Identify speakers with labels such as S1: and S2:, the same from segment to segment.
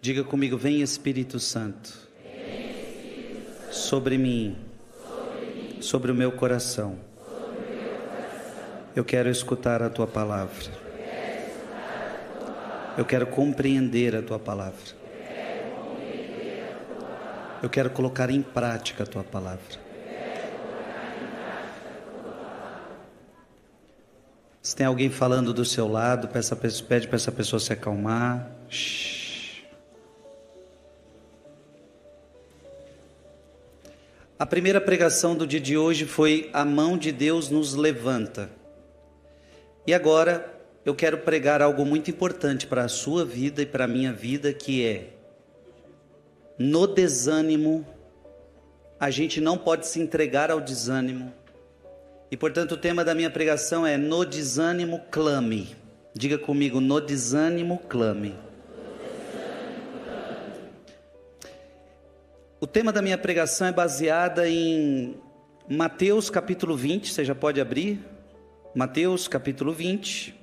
S1: Diga comigo, vem Espírito Santo, sobre mim, sobre o meu coração. Eu quero escutar a tua palavra. Eu quero compreender a tua palavra. Eu quero colocar em prática a tua palavra. Se tem alguém falando do seu lado, pede para essa pessoa se acalmar. A primeira pregação do dia de hoje foi: a mão de Deus nos levanta. E agora eu quero pregar algo muito importante para a sua vida e para a minha vida, que é: no desânimo, a gente não pode se entregar ao desânimo. E portanto o tema da minha pregação é: no desânimo clame. Diga comigo, no desânimo clame. O tema da minha pregação é baseada em Mateus capítulo 20, você já pode abrir. Mateus capítulo 20,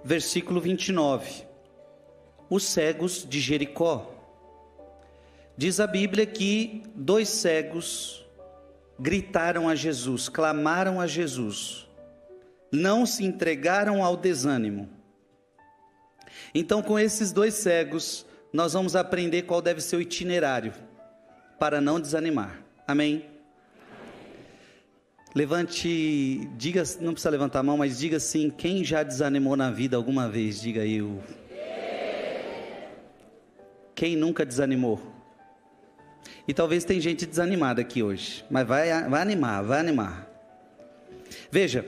S1: versículo 29. Os cegos de Jericó. Diz a Bíblia que 2 cegos gritaram a Jesus, clamaram a Jesus, não se entregaram ao desânimo. Então, com esses 2 cegos, nós vamos aprender qual deve ser o itinerário para não desanimar. Amém? Levante, diga, não precisa levantar a mão, mas diga assim: quem já desanimou na vida alguma vez? Diga aí. Quem nunca desanimou? E talvez tem gente desanimada aqui hoje, mas vai animar. Veja,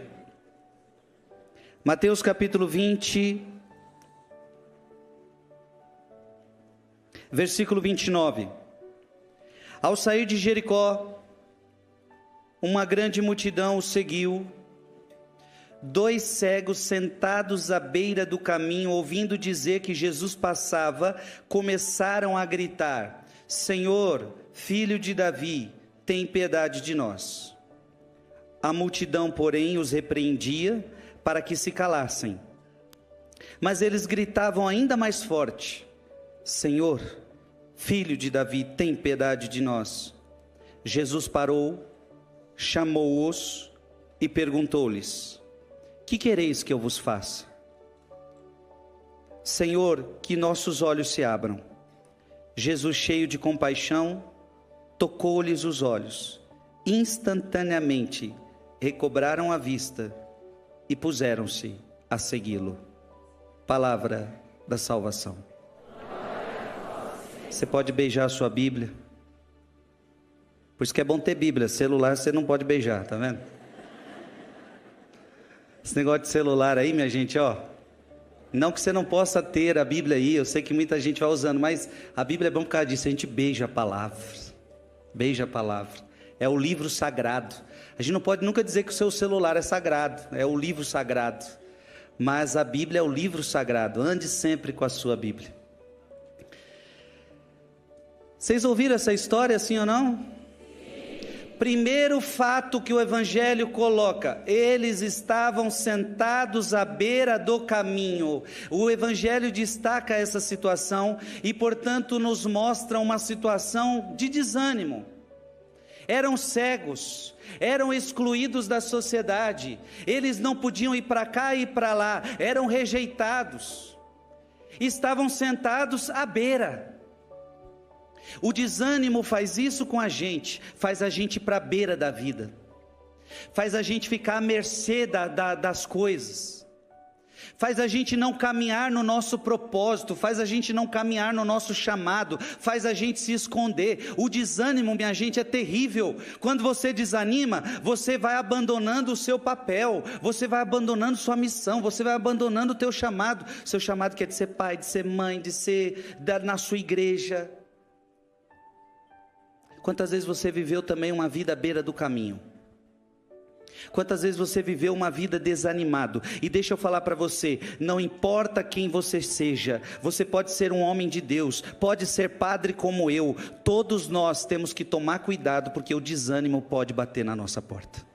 S1: Mateus capítulo 20, versículo 29. Ao sair de Jericó, uma grande multidão o seguiu. 2 cegos sentados à beira do caminho, ouvindo dizer que Jesus passava, começaram a gritar: Senhor, Filho de Davi, tem piedade de nós. A multidão, porém, os repreendia para que se calassem. Mas eles gritavam ainda mais forte: Senhor, Filho de Davi, tem piedade de nós. Jesus parou, chamou-os e perguntou-lhes: que quereis que eu vos faça? Senhor, que nossos olhos se abram. Jesus, cheio de compaixão, tocou-lhes os olhos. Instantaneamente recobraram a vista e puseram-se a segui-lo. Palavra da salvação. Você pode beijar a sua Bíblia. Por isso que é bom ter Bíblia. Celular você não pode beijar, tá vendo? Esse negócio de celular aí, minha gente, ó. Não que você não possa ter a Bíblia aí, eu sei que muita gente vai usando, mas a Bíblia é bom por causa disso, a gente beija a palavra. Beija a palavra. É o livro sagrado. A gente não pode nunca dizer que o seu celular é sagrado, é o livro sagrado. Mas a Bíblia é o livro sagrado. Ande sempre com a sua Bíblia. Vocês ouviram essa história, sim ou não? Primeiro fato que o Evangelho coloca: eles estavam sentados à beira do caminho. O Evangelho destaca essa situação e, portanto, nos mostra uma situação de desânimo. Eram cegos, eram excluídos da sociedade, eles não podiam ir para cá e para lá, eram rejeitados, estavam sentados à beira. O desânimo faz isso com a gente, faz a gente ir para a beira da vida, faz a gente ficar à mercê das coisas, faz a gente não caminhar no nosso propósito, faz a gente não caminhar no nosso chamado, faz a gente se esconder. O desânimo, minha gente, é terrível. Quando você desanima, você vai abandonando o seu papel, você vai abandonando sua missão, você vai abandonando o teu chamado, seu chamado que é de ser pai, de ser mãe, de ser na sua igreja. Quantas vezes você viveu também uma vida à beira do caminho? Quantas vezes você viveu uma vida desanimado? E deixa eu falar para você, não importa quem você seja, você pode ser um homem de Deus, pode ser padre como eu, todos nós temos que tomar cuidado, porque o desânimo pode bater na nossa porta.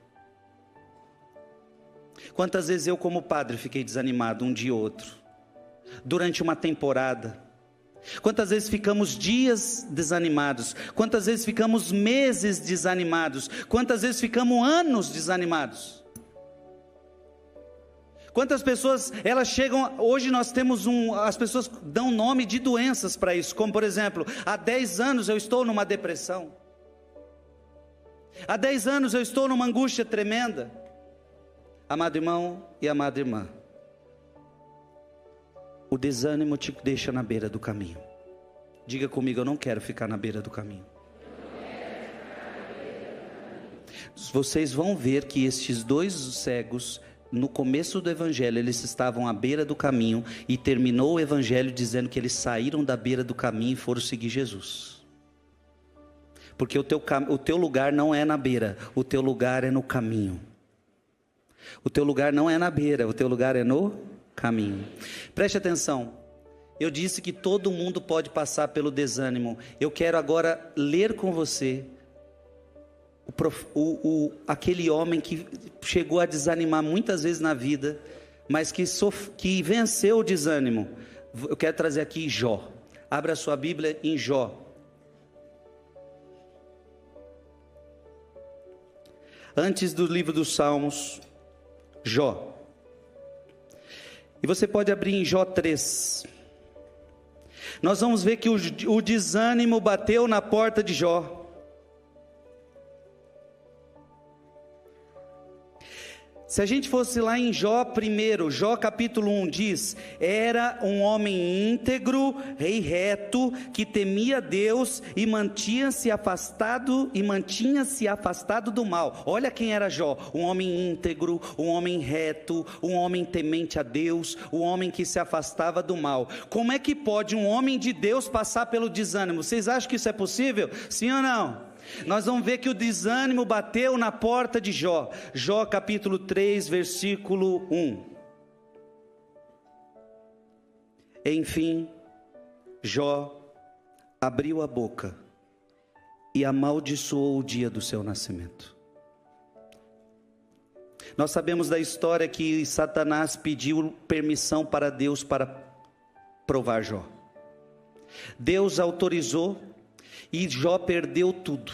S1: Quantas vezes eu como padre fiquei desanimado um dia ou outro, durante uma temporada, Quantas vezes ficamos dias desanimados? Quantas vezes ficamos meses desanimados? Quantas vezes ficamos anos desanimados? Quantas pessoas, elas chegam, hoje nós temos as pessoas dão nome de doenças para isso, como por exemplo, há 10 anos eu estou numa depressão. Há 10 anos eu estou numa angústia tremenda. Amado irmão e amada irmã, o desânimo te deixa na beira do caminho. Diga comigo, eu não quero ficar na beira do caminho. Vocês vão ver que estes 2 cegos, no começo do evangelho, eles estavam à beira do caminho, e terminou o evangelho dizendo que eles saíram da beira do caminho e foram seguir Jesus. Porque o teu lugar não é na beira, o teu lugar é no caminho. O teu lugar não é na beira, o teu lugar é no caminho. Preste atenção, eu disse que todo mundo pode passar pelo desânimo. Eu quero agora ler com você aquele homem que chegou a desanimar muitas vezes na vida, mas que venceu o desânimo. Eu quero trazer aqui Jó. Abra a sua Bíblia em Jó. Antes do livro dos Salmos, Jó. E você pode abrir em Jó 3. Nós vamos ver que o desânimo bateu na porta de Jó. Se a gente fosse lá em Jó primeiro, Jó capítulo 1 diz: era um homem íntegro e reto, que temia Deus e mantinha-se afastado do mal. Olha quem era Jó: um homem íntegro, um homem reto, um homem temente a Deus, um homem que se afastava do mal. Como é que pode um homem de Deus passar pelo desânimo? Vocês acham que isso é possível? Sim ou não? Nós vamos ver que o desânimo bateu na porta de Jó. Jó capítulo 3, versículo 1. Enfim, Jó abriu a boca e amaldiçoou o dia do seu nascimento. Nós sabemos da história que Satanás pediu permissão para Deus para provar Jó. Deus autorizou. E Jó perdeu tudo.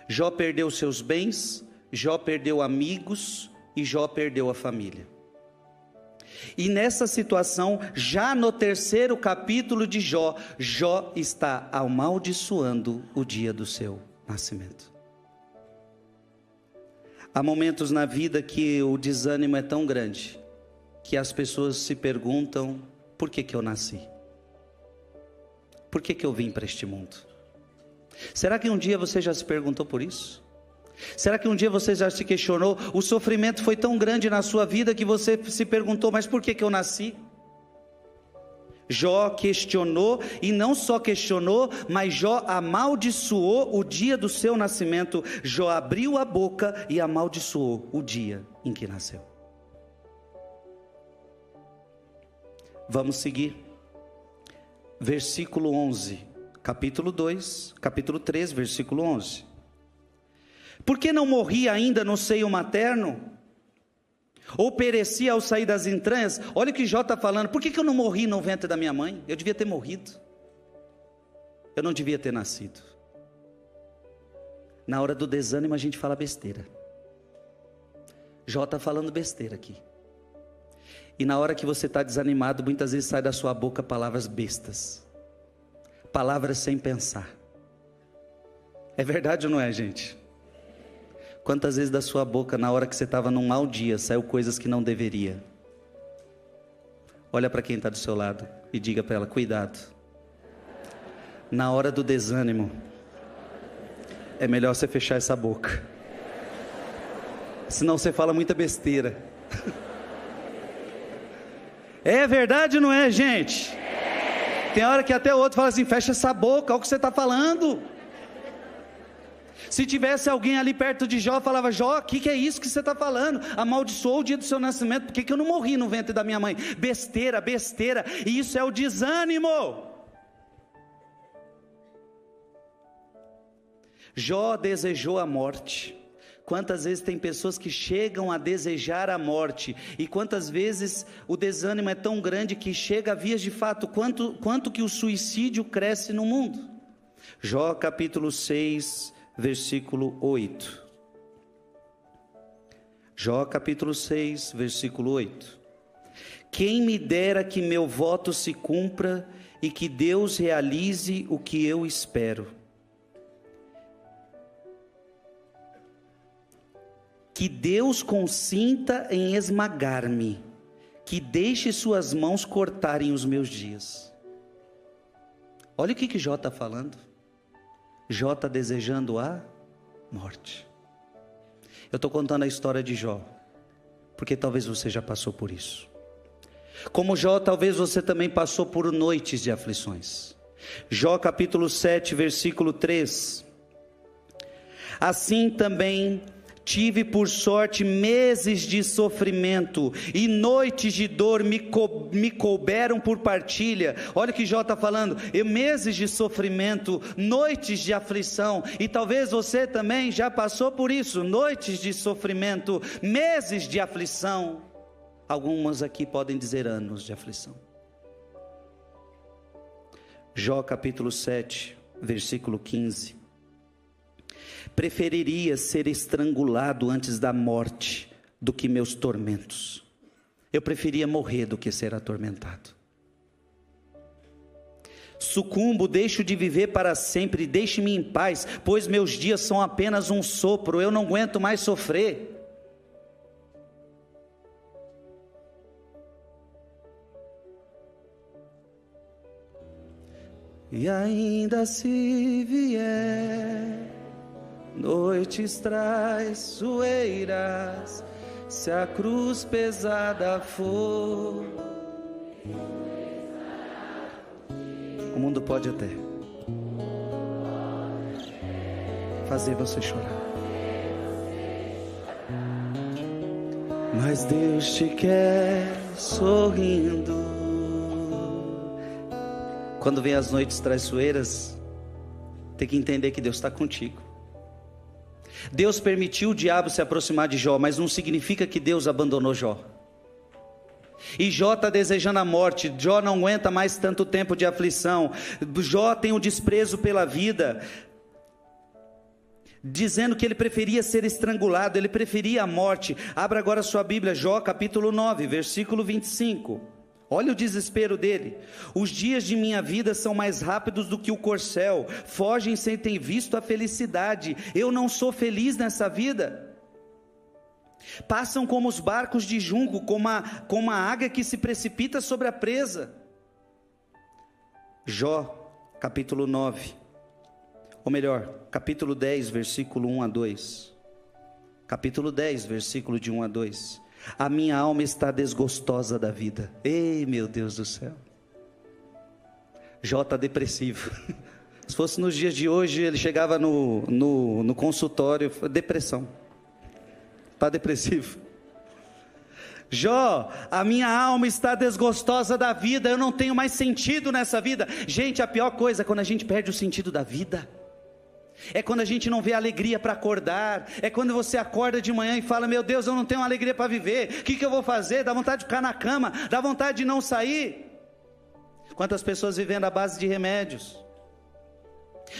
S1: Jó perdeu seus bens, Jó perdeu amigos e Jó perdeu a família. E nessa situação, já no 3º capítulo de Jó, Jó está amaldiçoando o dia do seu nascimento. Há momentos na vida que o desânimo é tão grande, que as pessoas se perguntam: por que eu nasci? Por que eu vim para este mundo? Será que um dia você já se perguntou por isso? Será que um dia você já se questionou? O sofrimento foi tão grande na sua vida que você se perguntou: mas por que eu nasci? Jó questionou, e não só questionou, mas Jó amaldiçoou o dia do seu nascimento. Jó abriu a boca e amaldiçoou o dia em que nasceu. Vamos seguir. Versículo 11. Capítulo 3, versículo 11. Por que não morri ainda no seio materno? Ou pereci ao sair das entranhas? Olha o que Jó está falando: por que eu não morri no ventre da minha mãe? Eu devia ter morrido. Eu não devia ter nascido. Na hora do desânimo a gente fala besteira. Jó está falando besteira aqui. E na hora que você está desanimado, muitas vezes sai da sua boca palavras bestas. Palavras sem pensar. É verdade ou não é, gente? Quantas vezes da sua boca, na hora que você estava num mau dia, saiu coisas que não deveria? Olha para quem está do seu lado e diga para ela: cuidado. Na hora do desânimo, é melhor você fechar essa boca. Senão você fala muita besteira. É verdade ou não é, gente? Tem hora que até o outro fala assim: fecha essa boca, olha o que você está falando. Se tivesse alguém ali perto de Jó, falava: Jó, o que é isso que você está falando? Amaldiçoou o dia do seu nascimento, por que eu não morri no ventre da minha mãe? Besteira, besteira, e isso é o desânimo. Jó desejou a morte. Quantas vezes tem pessoas que chegam a desejar a morte, e quantas vezes o desânimo é tão grande que chega a vias de fato, quanto que o suicídio cresce no mundo. Jó capítulo 6, versículo 8. Jó capítulo 6, versículo 8. Quem me dera que meu voto se cumpra e que Deus realize o que eu espero. Que Deus consinta em esmagar-me, que deixe suas mãos cortarem os meus dias. Olha o que Jó está falando. Jó está desejando a morte. Eu estou contando a história de Jó, porque talvez você já passou por isso. Como Jó, talvez você também passou por noites de aflições. Jó capítulo 7, versículo 3. Assim também tive por sorte meses de sofrimento, e noites de dor me couberam por partilha. Olha o que Jó está falando, meses de sofrimento, noites de aflição, e talvez você também já passou por isso, noites de sofrimento, meses de aflição. Algumas aqui podem dizer anos de aflição. Jó capítulo 7, versículo 15. Preferiria ser estrangulado antes da morte do que meus tormentos. Eu preferia morrer do que ser atormentado. Sucumbo, deixo de viver para sempre, deixe-me em paz, pois meus dias são apenas um sopro, eu não aguento mais sofrer. E ainda se vier noites traiçoeiras, se a cruz pesada for, o mundo pode até fazer você chorar, mas Deus te quer sorrindo. Quando vem as noites traiçoeiras, tem que entender que Deus está contigo. Deus permitiu o diabo se aproximar de Jó, mas não significa que Deus abandonou Jó. E Jó está desejando a morte, Jó não aguenta mais tanto tempo de aflição, Jó tem um desprezo pela vida, dizendo que ele preferia ser estrangulado, ele preferia a morte. Abra agora sua Bíblia, Jó capítulo 9, versículo 25. Olha o desespero dele. Os dias de minha vida são mais rápidos do que o corcel, fogem sem ter visto a felicidade. Eu não sou feliz nessa vida. Passam como os barcos de junco, como a águia que se precipita sobre a presa. Jó, capítulo 9, ou melhor, capítulo 10, versículo 1 a 2. Capítulo 10, versículo de 1 a 2. A minha alma está desgostosa da vida. Ei, meu Deus do céu. Jó está depressivo. Se fosse nos dias de hoje, ele chegava no consultório, depressão. Está depressivo. Jó, a minha alma está desgostosa da vida, eu não tenho mais sentido nessa vida. Gente, a pior coisa é quando a gente perde o sentido da vida. É quando a gente não vê alegria para acordar. É quando você acorda de manhã e fala: meu Deus, eu não tenho alegria para viver. O que eu vou fazer? Dá vontade de ficar na cama, dá vontade de não sair. Quantas pessoas vivendo à base de remédios?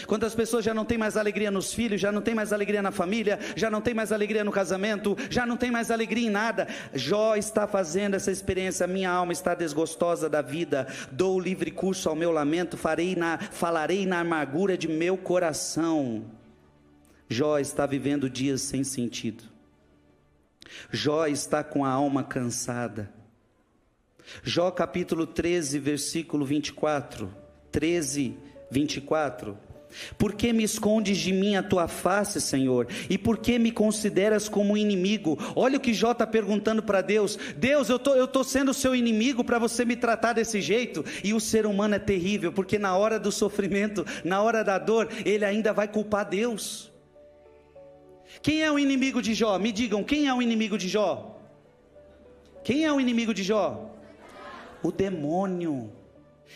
S1: Quantas pessoas já não tem mais alegria nos filhos, já não tem mais alegria na família, já não tem mais alegria no casamento, já não tem mais alegria em nada. Jó está fazendo essa experiência. Minha alma está desgostosa da vida, dou livre curso ao meu lamento, falarei na amargura de meu coração. Jó está vivendo dias sem sentido. Jó está com a alma cansada. Jó capítulo 13, versículo 24, 13, 24. Por que me escondes de mim a tua face, Senhor? E por que me consideras como inimigo? Olha o que Jó está perguntando para Deus. Deus, eu estou sendo seu inimigo para você me tratar desse jeito? E o ser humano é terrível, porque na hora do sofrimento, na hora da dor, ele ainda vai culpar Deus. Quem é o inimigo de Jó? Me digam, quem é o inimigo de Jó? Quem é o inimigo de Jó? O demônio.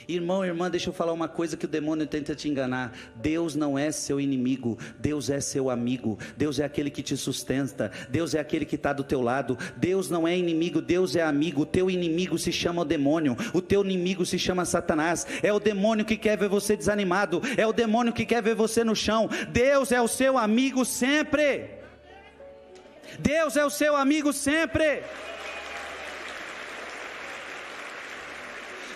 S1: Irmão, irmã, deixa eu falar uma coisa que o demônio tenta te enganar. Deus não é seu inimigo, Deus é seu amigo. Deus é aquele que te sustenta, Deus é aquele que está do teu lado. Deus não é inimigo, Deus é amigo. O teu inimigo se chama o demônio, o teu inimigo se chama Satanás. É o demônio que quer ver você desanimado, é o demônio que quer ver você no chão. Deus é o seu amigo sempre. Deus é o seu amigo sempre.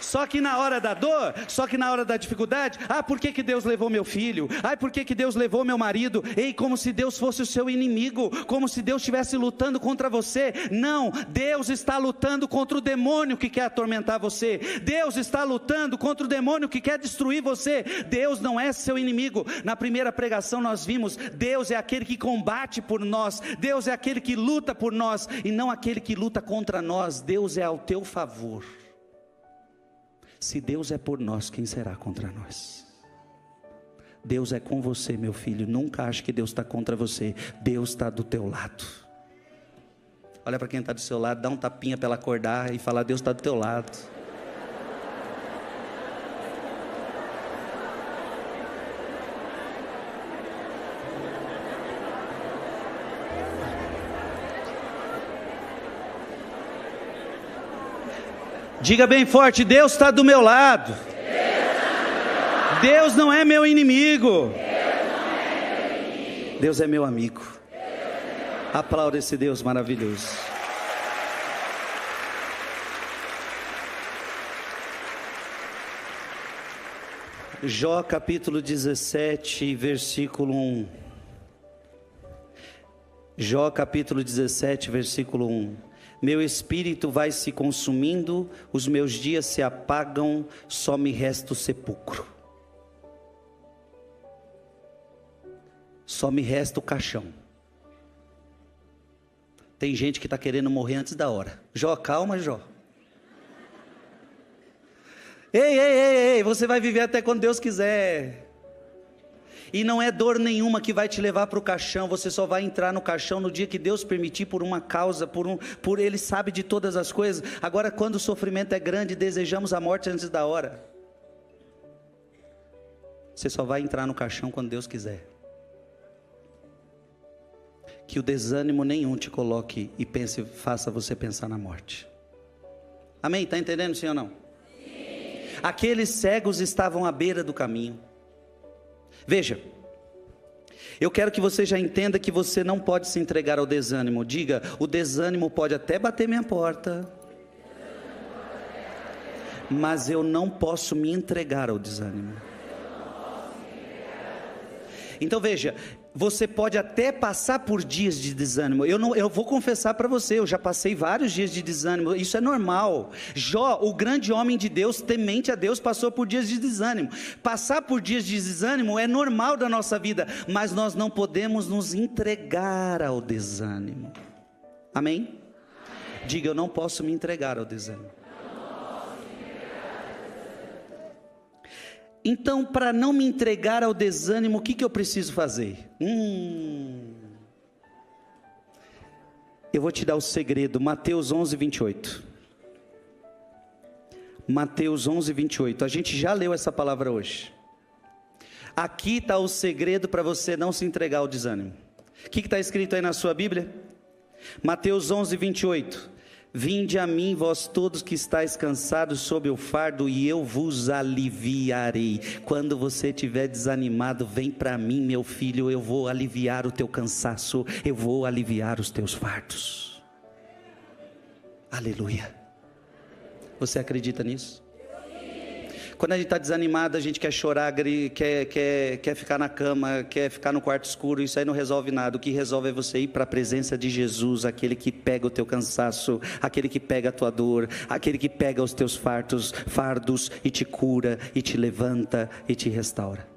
S1: Só que na hora da dor, só que na hora da dificuldade, por que que Deus levou meu filho? Por que que Deus levou meu marido? Ei, como se Deus fosse o seu inimigo, como se Deus estivesse lutando contra você. Não, Deus está lutando contra o demônio que quer atormentar você. Deus está lutando contra o demônio que quer destruir você. Deus não é seu inimigo. Na primeira pregação nós vimos, Deus é aquele que combate por nós, Deus é aquele que luta por nós, e não aquele que luta contra nós. Deus é ao teu favor. Se Deus é por nós, quem será contra nós? Deus é com você, meu filho. Nunca ache que Deus está contra você. Deus está do teu lado. Olha para quem está do seu lado, dá um tapinha para ela acordar e fala: Deus está do teu lado. Diga bem forte: Deus está do meu lado. Deus não é meu inimigo. Deus é meu amigo. Aplauda esse Deus maravilhoso. Jó capítulo 17, versículo 1. Jó capítulo 17, versículo 1. Meu espírito vai se consumindo, os meus dias se apagam, só me resta o sepulcro. Só me resta o caixão. Tem gente que está querendo morrer antes da hora. Jó, calma, Jó. Ei, você vai viver até quando Deus quiser. E não é dor nenhuma que vai te levar para o caixão. Você só vai entrar no caixão no dia que Deus permitir, por uma causa, por Ele sabe de todas as coisas. Agora, quando o sofrimento é grande, desejamos a morte antes da hora. Você só vai entrar no caixão quando Deus quiser. Que o desânimo nenhum te coloque e faça você pensar na morte. Amém? Está entendendo, sim ou não? Sim. Aqueles cegos estavam à beira do caminho. Veja, eu quero que você já entenda que você não pode se entregar ao desânimo. Diga: o desânimo pode até bater minha porta, mas eu não posso me entregar ao desânimo. Então veja, você pode até passar por dias de desânimo. Eu vou confessar para você, eu já passei vários dias de desânimo. Isso é normal. Jó, o grande homem de Deus, temente a Deus, passou por dias de desânimo. Passar por dias de desânimo é normal da nossa vida, mas nós não podemos nos entregar ao desânimo. Amém? Diga: eu não posso me entregar ao desânimo. Então, para não me entregar ao desânimo, o que eu preciso fazer? Eu vou te dar o segredo. Mateus 11, 28. Mateus 11, 28. A gente já leu essa palavra hoje. Aqui está o segredo para você não se entregar ao desânimo. O que está escrito aí na sua Bíblia? Mateus 11, 28. Vinde a mim, vós todos que estáis cansados sob o fardo, e eu vos aliviarei. Quando você estiver desanimado, vem para mim, meu filho, eu vou aliviar o teu cansaço, eu vou aliviar os teus fardos. Aleluia. Você acredita nisso? Quando a gente está desanimado, a gente quer chorar, quer ficar na cama, quer ficar no quarto escuro. Isso aí não resolve nada. O que resolve é você ir para a presença de Jesus, aquele que pega o teu cansaço, aquele que pega a tua dor, aquele que pega os teus fardos e te cura, e te levanta e te restaura.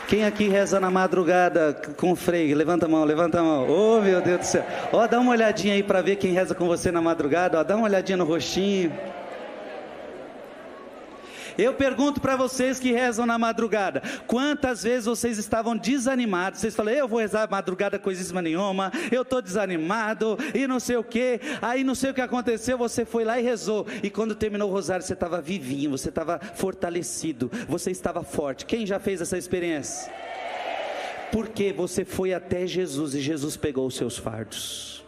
S1: Quem aqui reza na madrugada com o freio? Levanta a mão, levanta a mão. Oh, meu Deus do céu. Ó, dá uma olhadinha aí para ver quem reza com você na madrugada. Ó, dá uma olhadinha no rostinho. Eu pergunto para vocês que rezam na madrugada, quantas vezes vocês estavam desanimados? Vocês falam, eu vou rezar a madrugada coisíssima nenhuma, eu estou desanimado, e não sei o que, aí não sei o que aconteceu, você foi lá e rezou, e quando terminou o rosário, você estava vivinho, você estava fortalecido, você estava forte. Quem já fez essa experiência? Porque você foi até Jesus, e Jesus pegou os seus fardos.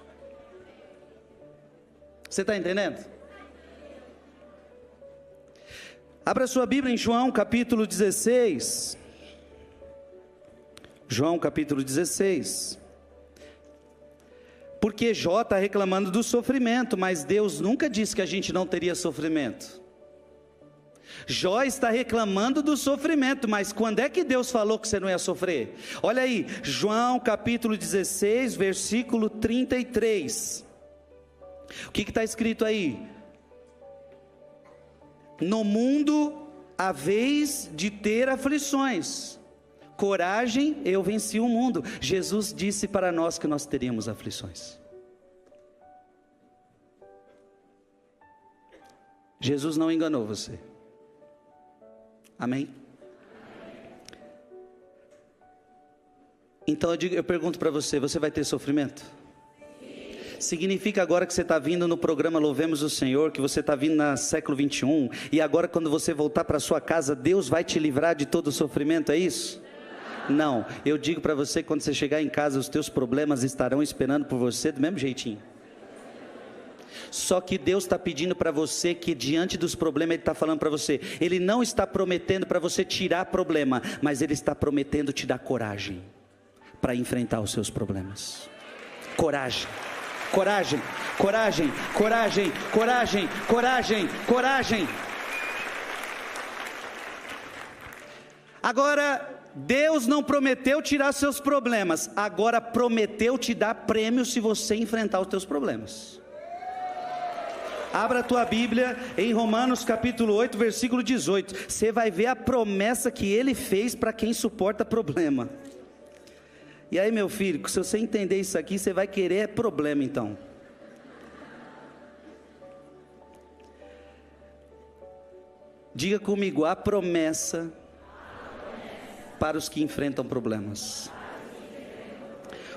S1: Você está entendendo? Abra sua Bíblia em João capítulo 16. João capítulo 16. Porque Jó está reclamando do sofrimento, mas Deus nunca disse que a gente não teria sofrimento. Jó está reclamando do sofrimento, mas quando é que Deus falou que você não ia sofrer? Olha aí, João capítulo 16, versículo 33. O que está escrito aí? No mundo haveis de ter aflições, coragem, eu venci o mundo. Jesus disse para nós que nós teríamos aflições. Jesus não enganou você. Amém? Então eu pergunto para você, você vai ter sofrimento? Significa agora que você está vindo no programa Louvemos o Senhor, que você está vindo no século 21, e agora quando você voltar para sua casa, Deus vai te livrar de todo o sofrimento, é isso? Não, eu digo para você, quando você chegar em casa, os teus problemas estarão esperando por você do mesmo jeitinho. Só que Deus está pedindo para você que diante dos problemas, Ele está falando para você, Ele não está prometendo para você tirar problema, mas Ele está prometendo te dar coragem, para enfrentar os seus problemas. Coragem. Coragem, coragem, coragem, coragem, coragem, coragem. Agora, Deus não prometeu tirar seus problemas, agora prometeu te dar prêmio se você enfrentar os teus problemas. Abra a tua Bíblia em Romanos capítulo 8, versículo 18. Você vai ver a promessa que Ele fez para quem suporta problema. E aí, meu filho, se você entender isso aqui, você vai querer problema então. Diga comigo, a promessa para os que enfrentam problemas.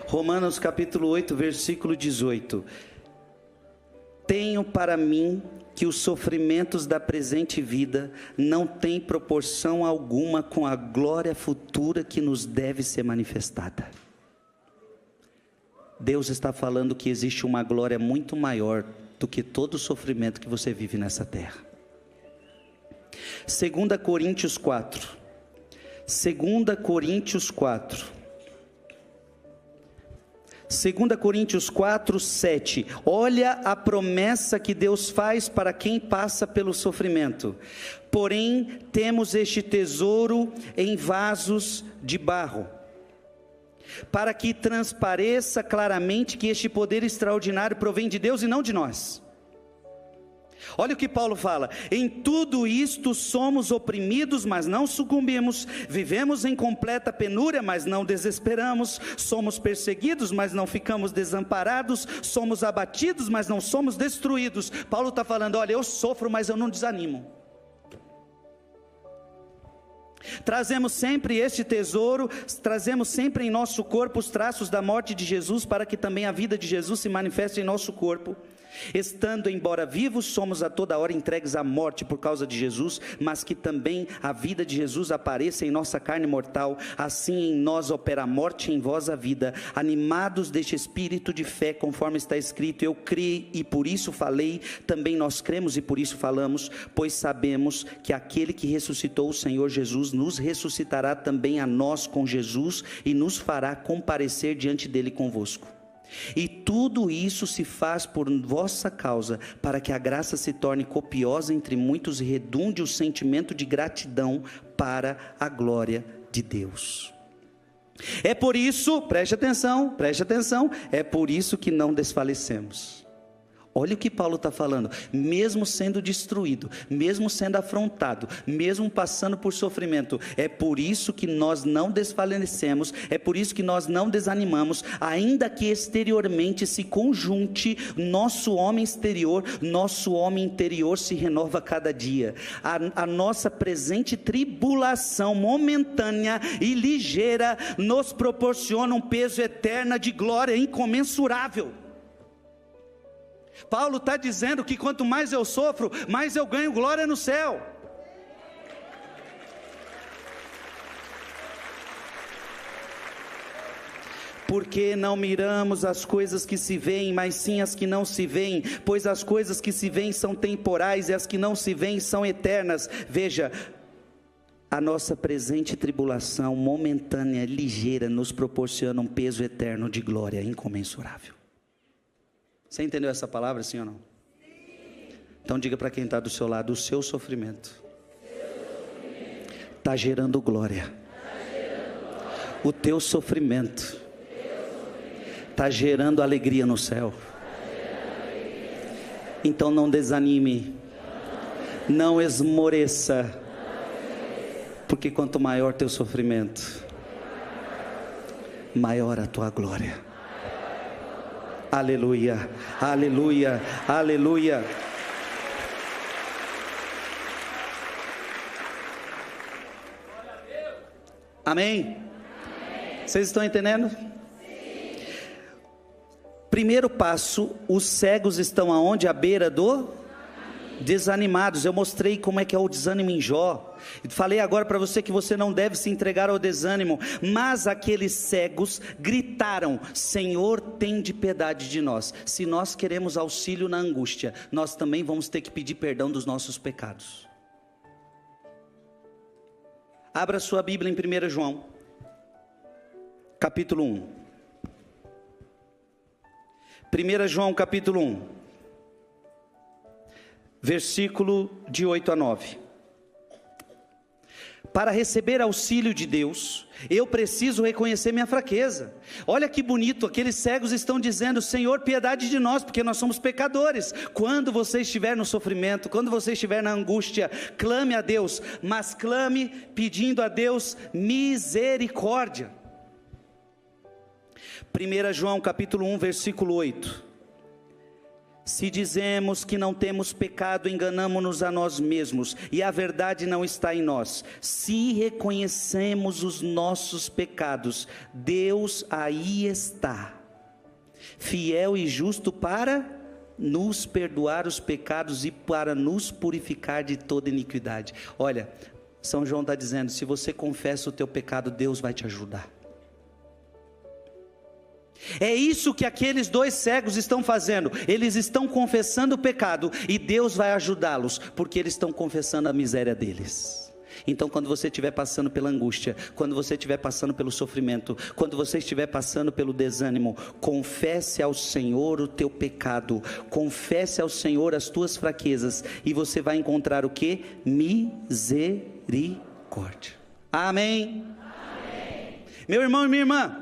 S1: Romanos capítulo 8, versículo 18. Tenho para mim que os sofrimentos da presente vida não têm proporção alguma com a glória futura que nos deve ser manifestada. Deus está falando que existe uma glória muito maior do que todo o sofrimento que você vive nessa terra. 2 Coríntios 4. 2 Coríntios 4. 2 Coríntios 4, 7. Olha a promessa que Deus faz para quem passa pelo sofrimento. Porém, temos este tesouro em vasos de barro, para que transpareça claramente que este poder extraordinário provém de Deus e não de nós. Olha o que Paulo fala: em tudo isto somos oprimidos, mas não sucumbimos, vivemos em completa penúria, mas não desesperamos, somos perseguidos, mas não ficamos desamparados, somos abatidos, mas não somos destruídos. Paulo está falando, olha, eu sofro, mas eu não desanimo. Trazemos sempre este tesouro, trazemos sempre em nosso corpo os traços da morte de Jesus, para que também a vida de Jesus se manifeste em nosso corpo. Estando embora vivos, somos a toda hora entregues à morte por causa de Jesus, mas que também a vida de Jesus apareça em nossa carne mortal. Assim em nós opera a morte, em vós a vida. Animados deste espírito de fé, conforme está escrito, eu criei e por isso falei, também nós cremos e por isso falamos, pois sabemos que aquele que ressuscitou o Senhor Jesus nos ressuscitará também a nós com Jesus e nos fará comparecer diante dele convosco. E tudo isso se faz por vossa causa, para que a graça se torne copiosa entre muitos e redunde o sentimento de gratidão para a glória de Deus. É por isso, preste atenção, é por isso que não desfalecemos. Olha o que Paulo está falando, mesmo sendo destruído, mesmo sendo afrontado, mesmo passando por sofrimento, é por isso que nós não desfalecemos, é por isso que nós não desanimamos, ainda que exteriormente se conjunte, nosso homem exterior, nosso homem interior se renova cada dia. A nossa presente tribulação momentânea e ligeira nos proporciona um peso eterno de glória incomensurável. Paulo está dizendo que quanto mais eu sofro, mais eu ganho glória no céu. Porque não miramos as coisas que se veem, mas sim as que não se veem, pois as coisas que se veem são temporais e as que não se veem são eternas. Veja, a nossa presente tribulação momentânea, ligeira, nos proporciona um peso eterno de glória incomensurável. Você entendeu essa palavra, sim ou não? Então diga para quem está do seu lado, o seu sofrimento está gerando glória. O teu sofrimento está gerando alegria no céu. Então não desanime, não esmoreça, porque quanto maior teu sofrimento, maior a tua glória. Aleluia, aleluia, aleluia. Amém? Vocês estão entendendo? Sim. Primeiro passo, os cegos estão aonde? À beira do desanimados. Eu mostrei como é que é o desânimo em Jó. Falei agora para você que você não deve se entregar ao desânimo. Mas aqueles cegos gritaram: Senhor, tende piedade de nós. Se nós queremos auxílio na angústia, nós também vamos ter que pedir perdão dos nossos pecados. Abra sua Bíblia em 1 João capítulo 1. 1 João capítulo 1, versículo de 8 a 9. Para receber auxílio de Deus, eu preciso reconhecer minha fraqueza. Olha que bonito, aqueles cegos estão dizendo: Senhor, piedade de nós, porque nós somos pecadores. Quando você estiver no sofrimento, quando você estiver na angústia, clame a Deus, mas clame pedindo a Deus misericórdia. 1 João capítulo 1, versículo 8. Se dizemos que não temos pecado, enganamo-nos a nós mesmos, e a verdade não está em nós. Se reconhecemos os nossos pecados, Deus aí está, fiel e justo para nos perdoar os pecados e para nos purificar de toda iniquidade. Olha, São João está dizendo: se você confessa o teu pecado, Deus vai te ajudar. É isso que aqueles dois cegos estão fazendo. Eles estão confessando o pecado e Deus vai ajudá-los, porque eles estão confessando a miséria deles. Então quando você estiver passando pela angústia, quando você estiver passando pelo sofrimento, quando você estiver passando pelo desânimo, confesse ao Senhor o teu pecado, confesse ao Senhor as tuas fraquezas, e você vai encontrar o que? Misericórdia. Amém? Amém. Meu irmão e minha irmã,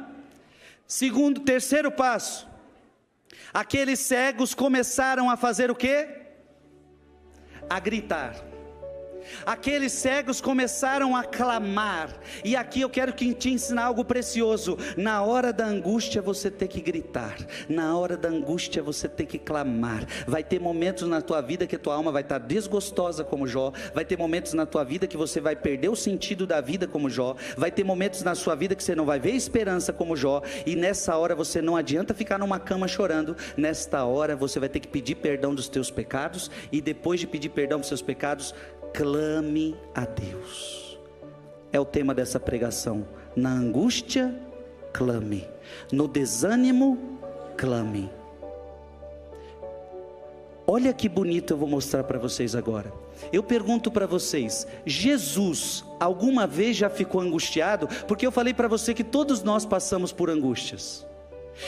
S1: terceiro passo, aqueles cegos começaram a fazer o quê? A gritar. Aqueles cegos começaram a clamar. E aqui eu quero que te ensinar algo precioso. Na hora da angústia você tem que gritar, na hora da angústia você tem que clamar. Vai ter momentos na tua vida que a tua alma vai estar desgostosa como Jó. Vai ter momentos na tua vida que você vai perder o sentido da vida como Jó. Vai ter momentos na sua vida que você não vai ver esperança como Jó. E nessa hora você não adianta ficar numa cama chorando. Nesta hora você vai ter que pedir perdão dos teus pecados. E depois de pedir perdão dos seus pecados, clame a Deus. É o tema dessa pregação. Na angústia, clame. No desânimo, clame. Olha que bonito eu vou mostrar para vocês agora. Eu pergunto para vocês: Jesus alguma vez já ficou angustiado? Porque eu falei para você que todos nós passamos por angústias.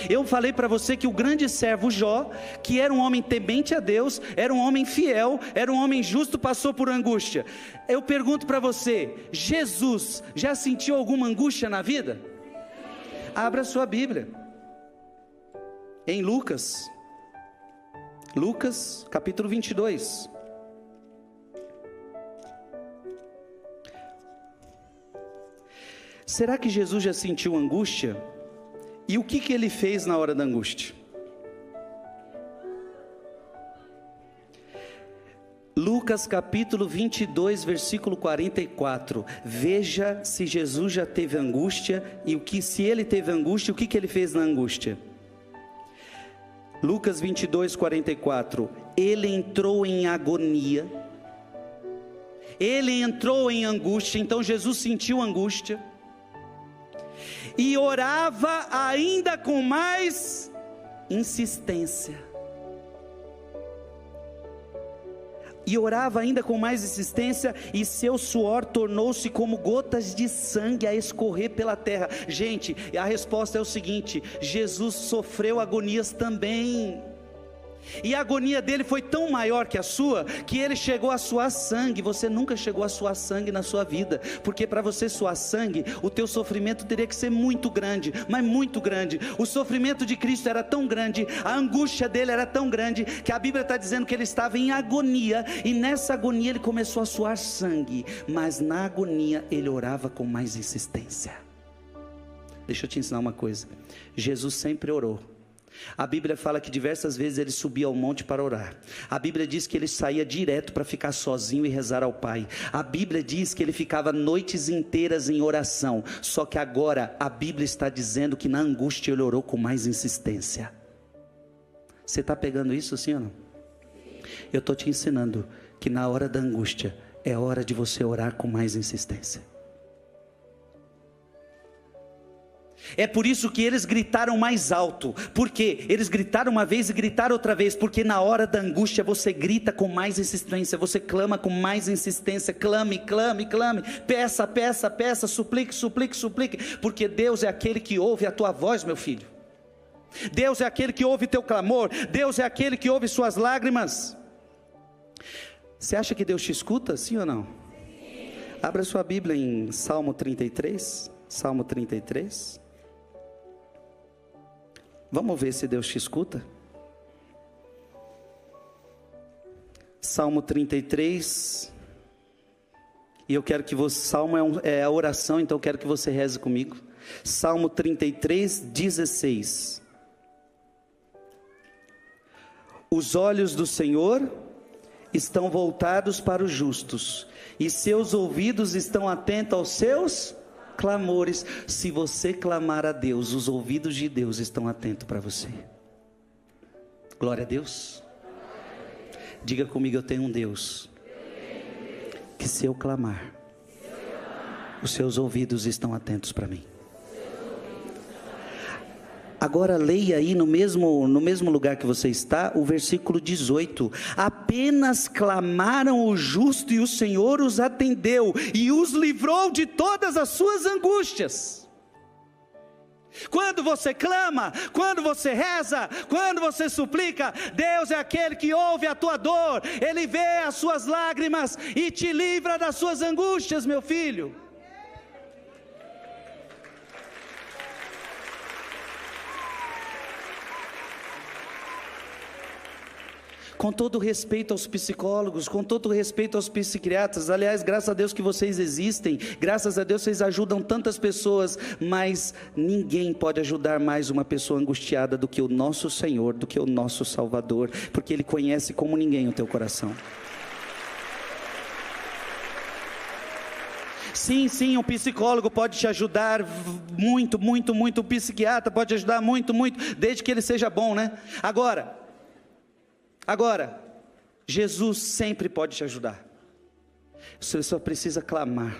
S1: Eu falei para você que o grande servo Jó, que era um homem temente a Deus, era um homem fiel, era um homem justo, passou por angústia. Eu pergunto para você: Jesus já sentiu alguma angústia na vida? Abra sua Bíblia em Lucas Lucas capítulo 22. Será que Jesus já sentiu angústia? E o que ele fez na hora da angústia? Lucas capítulo 22, versículo 44. Veja se Jesus já teve angústia e se ele teve angústia, o que ele fez na angústia? Lucas 22, 44. Ele entrou em agonia. Ele entrou em angústia. Então Jesus sentiu angústia e orava ainda com mais insistência. E orava ainda com mais insistência, e seu suor tornou-se como gotas de sangue a escorrer pela terra. Gente, a resposta é o seguinte: Jesus sofreu agonias também. E a agonia dele foi tão maior que a sua, que ele chegou a suar sangue. Você nunca chegou a suar sangue na sua vida, porque para você suar sangue, o teu sofrimento teria que ser muito grande, mas muito grande. O sofrimento de Cristo era tão grande, a angústia dele era tão grande, que a Bíblia está dizendo que ele estava em agonia, e nessa agonia ele começou a suar sangue, mas na agonia ele orava com mais insistência. Deixa eu te ensinar uma coisa: Jesus sempre orou. A Bíblia fala que diversas vezes ele subia ao monte para orar. A Bíblia diz que ele saía direto para ficar sozinho e rezar ao Pai. A Bíblia diz que ele ficava noites inteiras em oração. Só que agora a Bíblia está dizendo que na angústia ele orou com mais insistência. Você está pegando isso, sim ou não? Eu estou te ensinando que na hora da angústia é hora de você orar com mais insistência. É por isso que eles gritaram mais alto. Por quê? Eles gritaram uma vez e gritaram outra vez, porque na hora da angústia você grita com mais insistência, você clama com mais insistência. Clame, clame, clame, peça, peça, peça, suplique, suplique, suplique, porque Deus é aquele que ouve a tua voz, meu filho. Deus é aquele que ouve teu clamor. Deus é aquele que ouve suas lágrimas. Você acha que Deus te escuta, sim ou não? Abra sua Bíblia em Salmo 33. Salmo 33. Vamos ver se Deus te escuta. Salmo 33. E eu quero que você... Salmo é a oração, então eu quero que você reze comigo. Salmo 33, 16. Os olhos do Senhor estão voltados para os justos, e seus ouvidos estão atentos aos seus clamores. Se você clamar a Deus, os ouvidos de Deus estão atentos para você. Glória a Deus. Diga comigo: eu tenho um Deus que se eu clamar, os seus ouvidos estão atentos para mim. Agora leia aí no mesmo lugar que você está, o versículo 18. Apenas clamaram o justo e o Senhor os atendeu e os livrou de todas as suas angústias. Quando você clama, quando você reza, quando você suplica, Deus é aquele que ouve a tua dor. Ele vê as suas lágrimas e te livra das suas angústias, meu filho. Com todo respeito aos psicólogos, com todo respeito aos psiquiatras, aliás, graças a Deus que vocês existem, graças a Deus vocês ajudam tantas pessoas, mas ninguém pode ajudar mais uma pessoa angustiada do que o nosso Senhor, do que o nosso Salvador, porque Ele conhece como ninguém o teu coração. Sim, um psicólogo pode te ajudar muito, muito, muito, o psiquiatra pode ajudar muito, muito, desde que ele seja bom, né? Agora, Jesus sempre pode te ajudar. Você só precisa clamar,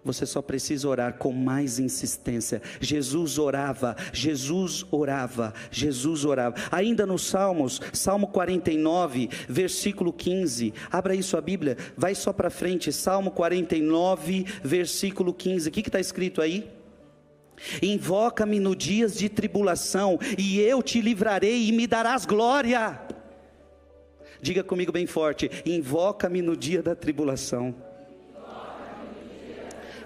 S1: você só precisa orar com mais insistência. Jesus orava. Ainda nos Salmos, Salmo 49, versículo 15. Abra aí sua Bíblia, vai só para frente. Salmo 49, versículo 15. O que está escrito aí? Invoca-me no dias de tribulação, e eu te livrarei e me darás glória. Diga comigo bem forte: invoca-me no dia da tribulação.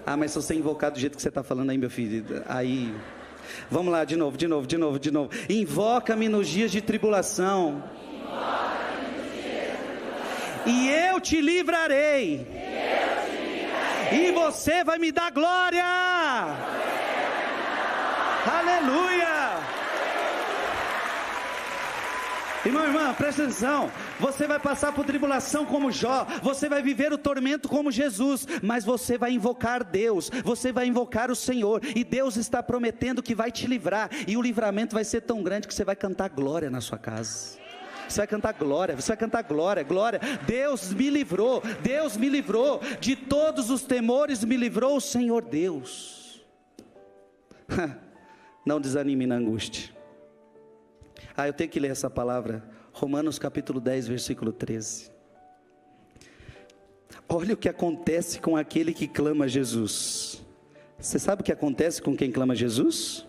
S1: Ah, mas se você invocar do jeito que você está falando aí, meu filho, aí... Vamos lá, de novo. Invoca-me nos dias de tribulação. e eu te livrarei, e você vai me dar glória. Aleluia! Irmão, irmã, presta atenção. Você vai passar por tribulação como Jó, você vai viver o tormento como Jesus, mas você vai invocar Deus, você vai invocar o Senhor, e Deus está prometendo que vai te livrar, e o livramento vai ser tão grande que você vai cantar glória na sua casa. Você vai cantar glória, você vai cantar glória, glória. Deus me livrou de todos os temores, me livrou o Senhor Deus. Não desanime na angústia. Eu tenho que ler essa palavra, Romanos capítulo 10, versículo 13. Olha o que acontece com aquele que clama a Jesus. Você sabe o que acontece com quem clama a Jesus?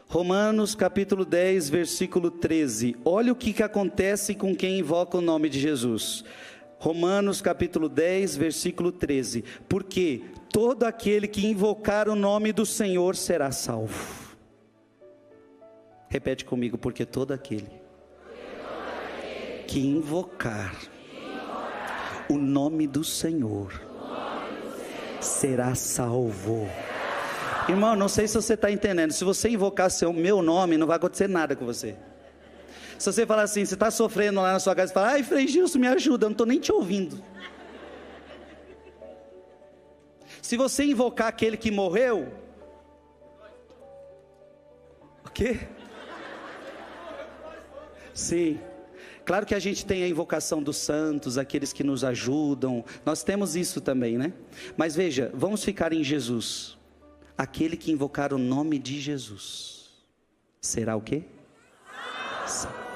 S1: Romanos capítulo 10, versículo 13. Olha o que acontece com quem invoca o nome de Jesus. Romanos capítulo 10, versículo 13. Porque todo aquele que invocar o nome do Senhor será salvo. Repete comigo, porque todo aquele que invocar o nome do Senhor será salvo. Irmão, não sei se você está entendendo. Se você invocar o meu nome, não vai acontecer nada com você. Se você falar assim, você está sofrendo lá na sua casa e falar, Frei Gilson, me ajuda, eu não estou nem te ouvindo. Se você invocar aquele que morreu, o quê? Sim, claro que a gente tem a invocação dos santos, aqueles que nos ajudam, nós temos isso também, né? Mas veja, vamos ficar em Jesus. Aquele que invocar o nome de Jesus, será o quê? Salvo.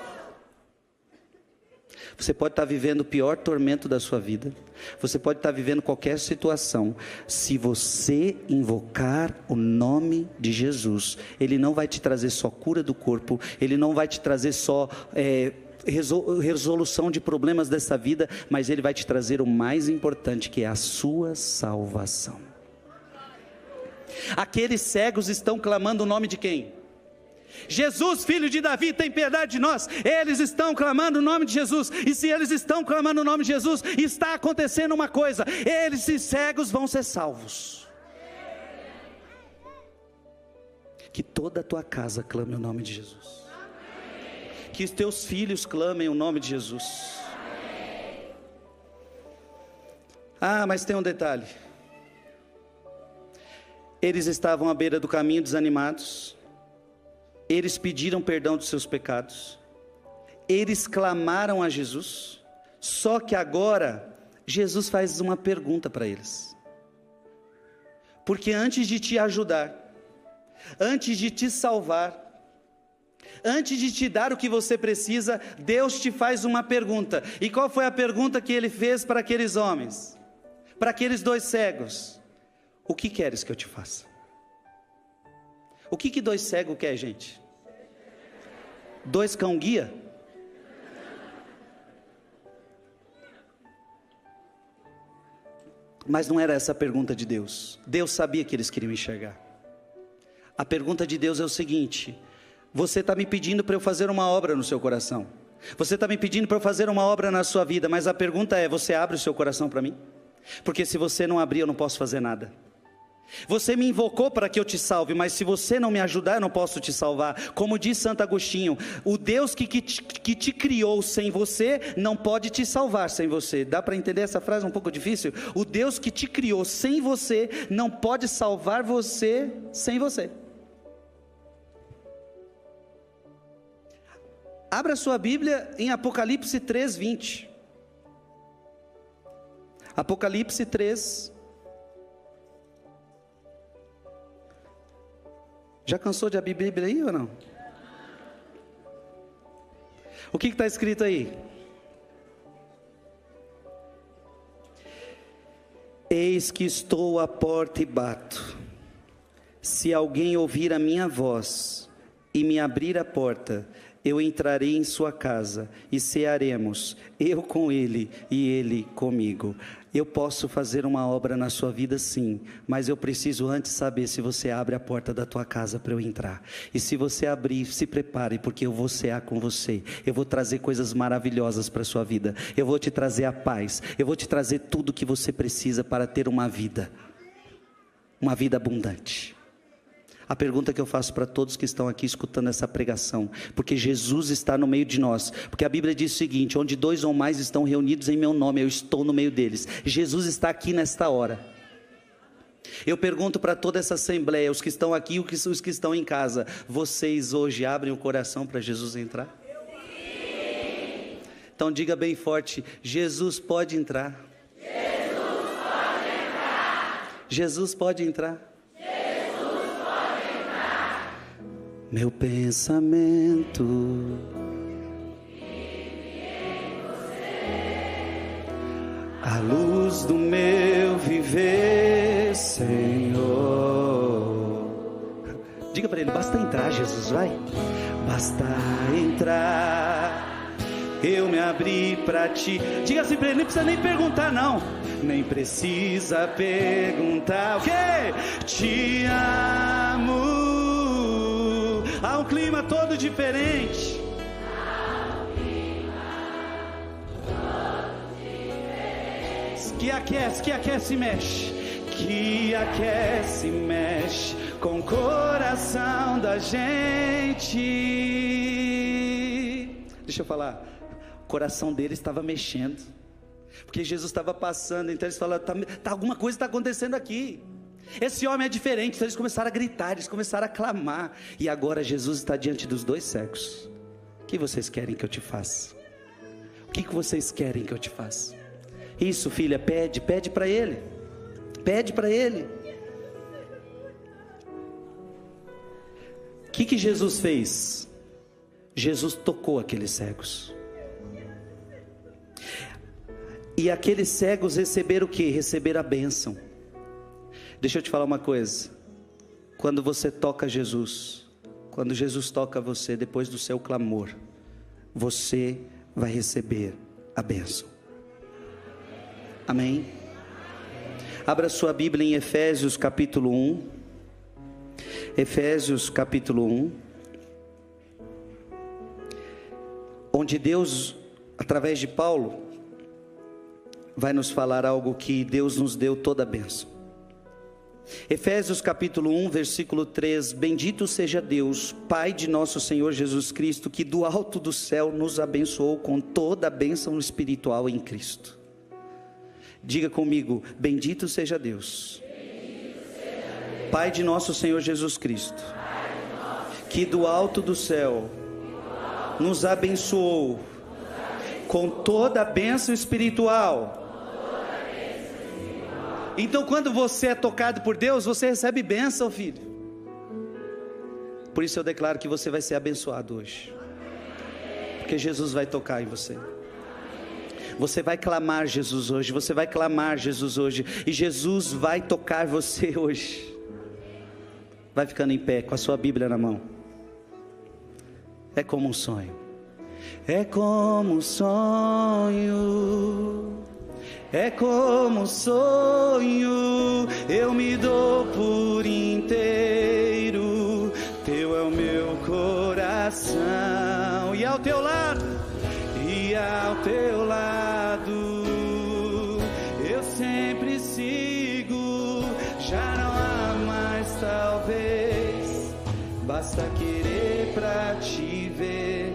S1: Você pode estar vivendo o pior tormento da sua vida, você pode estar vivendo qualquer situação, se você invocar o nome de Jesus, Ele não vai te trazer só cura do corpo, Ele não vai te trazer só resolução de problemas dessa vida, mas Ele vai te trazer o mais importante, que é a sua salvação. Aqueles cegos estão clamando o nome de quem? Jesus, filho de Davi, tem piedade de nós. Eles estão clamando o nome de Jesus, e se eles estão clamando o nome de Jesus, está acontecendo uma coisa: esses cegos vão ser salvos. Que toda a tua casa clame o nome de Jesus, que os teus filhos clamem o nome de Jesus. Mas tem um detalhe. Eles estavam à beira do caminho desanimados, eles pediram perdão dos seus pecados, eles clamaram a Jesus, só que agora, Jesus faz uma pergunta para eles, porque antes de te ajudar, antes de te salvar, antes de te dar o que você precisa, Deus te faz uma pergunta. E qual foi a pergunta que Ele fez para aqueles homens, para aqueles dois cegos? O que queres que eu te faça? O que dois cegos quer, gente? Dois cão guia? Mas não era essa a pergunta de Deus. Deus sabia que eles queriam enxergar. A pergunta de Deus é o seguinte: você está me pedindo para eu fazer uma obra no seu coração, você está me pedindo para eu fazer uma obra na sua vida, mas a pergunta é: você abre o seu coração para mim? Porque se você não abrir, eu não posso fazer nada. Você me invocou para que eu te salve, mas se você não me ajudar, eu não posso te salvar. Como diz Santo Agostinho, o Deus que te criou sem você, não pode te salvar sem você. Dá para entender essa frase um pouco difícil? O Deus que te criou sem você, não pode salvar você sem você. Abra sua Bíblia em Apocalipse 3:20. Apocalipse 3. Já cansou de abrir Bíblia aí ou não? O que está escrito aí? Eis que estou à porta e bato. Se alguém ouvir a minha voz e me abrir a porta, eu entrarei em sua casa e cearemos, eu com ele e ele comigo. Eu posso fazer uma obra na sua vida, sim, mas eu preciso antes saber se você abre a porta da tua casa para eu entrar. E se você abrir, se prepare, porque eu vou cear com você. Eu vou trazer coisas maravilhosas para a sua vida. Eu vou te trazer a paz. Eu vou te trazer tudo que você precisa para ter uma vida abundante. A pergunta que eu faço para todos que estão aqui escutando essa pregação, porque Jesus está no meio de nós, porque a Bíblia diz o seguinte: onde 2 ou mais estão reunidos em meu nome, eu estou no meio deles. Jesus está aqui nesta hora. Eu pergunto para toda essa assembleia, os que estão aqui e os que estão em casa: vocês hoje abrem o coração para Jesus entrar? Então diga bem forte: Jesus pode entrar. Jesus pode entrar. Jesus pode entrar. Meu pensamento a luz do meu viver, Senhor. Diga para ele: basta entrar, Jesus, vai. Basta entrar, eu me abri para ti. Diga assim para ele: nem precisa nem perguntar, não. Nem precisa perguntar. O quê? Te amo. Há um clima todo diferente. Que aquece e mexe. Que aquece e mexe com o coração da gente. Deixa eu falar. O coração dele estava mexendo, porque Jesus estava passando. Então eles falaram: alguma coisa está acontecendo aqui. Esse homem é diferente. Então eles começaram a gritar, eles começaram a clamar. E agora Jesus está diante dos 2 cegos. O que vocês querem que eu te faça? O que vocês querem que eu te faça? Isso, filha, pede para ele. Pede para ele. O que Jesus fez? Jesus tocou aqueles cegos. E aqueles cegos receberam o quê? Receberam a bênção. Deixa eu te falar uma coisa. Quando você toca Jesus, quando Jesus toca você, depois do seu clamor, você vai receber a bênção. Amém? Abra sua Bíblia em Efésios capítulo 1. Efésios capítulo 1. Onde Deus, através de Paulo, vai nos falar algo que Deus nos deu toda a bênção. Efésios capítulo 1, versículo 3: Bendito seja Deus, Pai de nosso Senhor Jesus Cristo, que do alto do céu nos abençoou com toda a bênção espiritual em Cristo. Diga comigo: bendito seja Deus, Pai de nosso Senhor Jesus Cristo, que do alto do céu nos abençoou com toda a bênção espiritual. Então quando você é tocado por Deus, você recebe bênção, filho. Por isso eu declaro que você vai ser abençoado hoje, porque Jesus vai tocar em você. Você vai clamar Jesus hoje, você vai clamar Jesus hoje, e Jesus vai tocar você hoje. Vai ficando em pé com a sua Bíblia na mão. É como um sonho. É como um sonho. É como um sonho, eu me dou por inteiro, teu é o meu coração, e ao teu lado, eu sempre sigo, já não há mais talvez, basta querer pra te ver.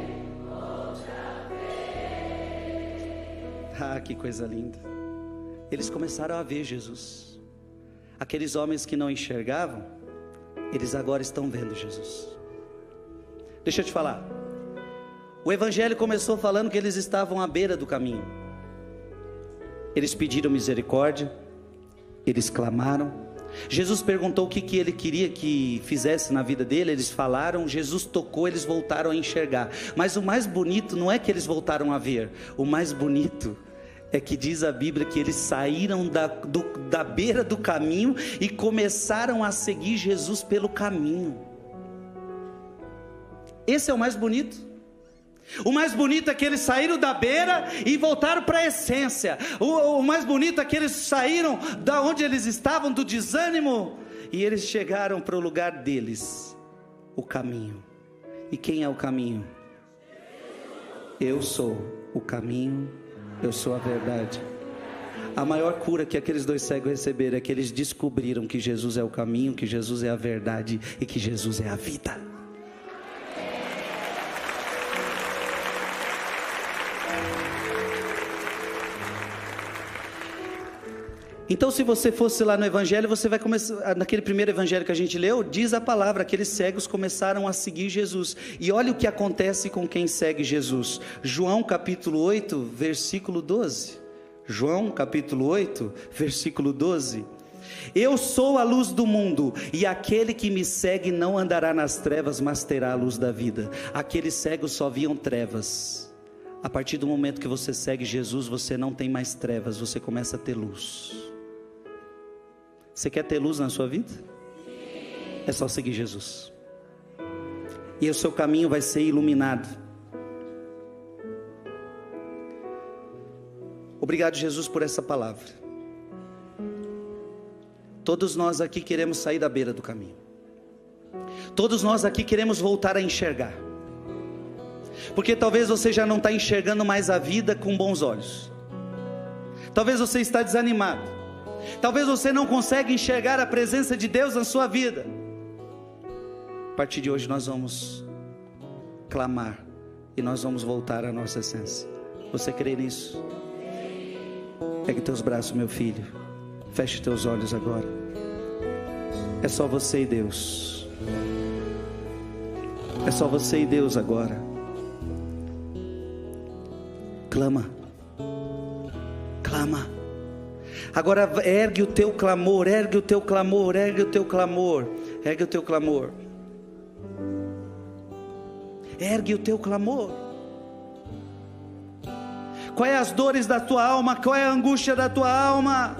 S1: Ah, que coisa linda. Eles começaram a ver Jesus. Aqueles homens que não enxergavam, eles agora estão vendo Jesus. Deixa eu te falar. O evangelho começou falando que eles estavam à beira do caminho. Eles pediram misericórdia, eles clamaram. Jesus perguntou o que ele queria que fizesse na vida dele. Eles falaram, Jesus tocou, eles voltaram a enxergar. Mas o mais bonito não é que eles voltaram a ver. O mais bonito é que diz a Bíblia que eles saíram da beira do caminho e começaram a seguir Jesus pelo caminho. Esse é o mais bonito. O mais bonito é que eles saíram da beira e voltaram para a essência. O mais bonito é que eles saíram da onde eles estavam, do desânimo, e eles chegaram para o lugar deles, o caminho. E quem é o caminho? Eu sou o caminho, eu sou a verdade. A maior cura que aqueles dois cegos receberam é que eles descobriram que Jesus é o caminho, que Jesus é a verdade e que Jesus é a vida. Então, se você fosse lá no evangelho, você vai começar, naquele primeiro evangelho que a gente leu, diz a palavra, aqueles cegos começaram a seguir Jesus. E olha o que acontece com quem segue Jesus. João capítulo 8, versículo 12. João capítulo 8, versículo 12. Eu sou a luz do mundo, e aquele que me segue não andará nas trevas, mas terá a luz da vida. Aqueles cegos só viam trevas. A partir do momento que você segue Jesus, você não tem mais trevas, você começa a ter luz. Você quer ter luz na sua vida? É só seguir Jesus. E o seu caminho vai ser iluminado. Obrigado, Jesus, por essa palavra. Todos nós aqui queremos sair da beira do caminho. Todos nós aqui queremos voltar a enxergar. Porque talvez você já não está enxergando mais a vida com bons olhos. Talvez você está desanimado. Talvez você não consiga enxergar a presença de Deus na sua vida. A partir de hoje nós vamos clamar e nós vamos voltar à nossa essência. Você crê nisso? Pegue teus braços, meu filho. Feche teus olhos agora. É só você e Deus. É só você e Deus agora. Clama. Clama. Agora ergue o teu clamor, ergue o teu clamor, ergue o teu clamor, ergue o teu clamor. Ergue o teu clamor. Qual é as dores da tua alma? Qual é a angústia da tua alma?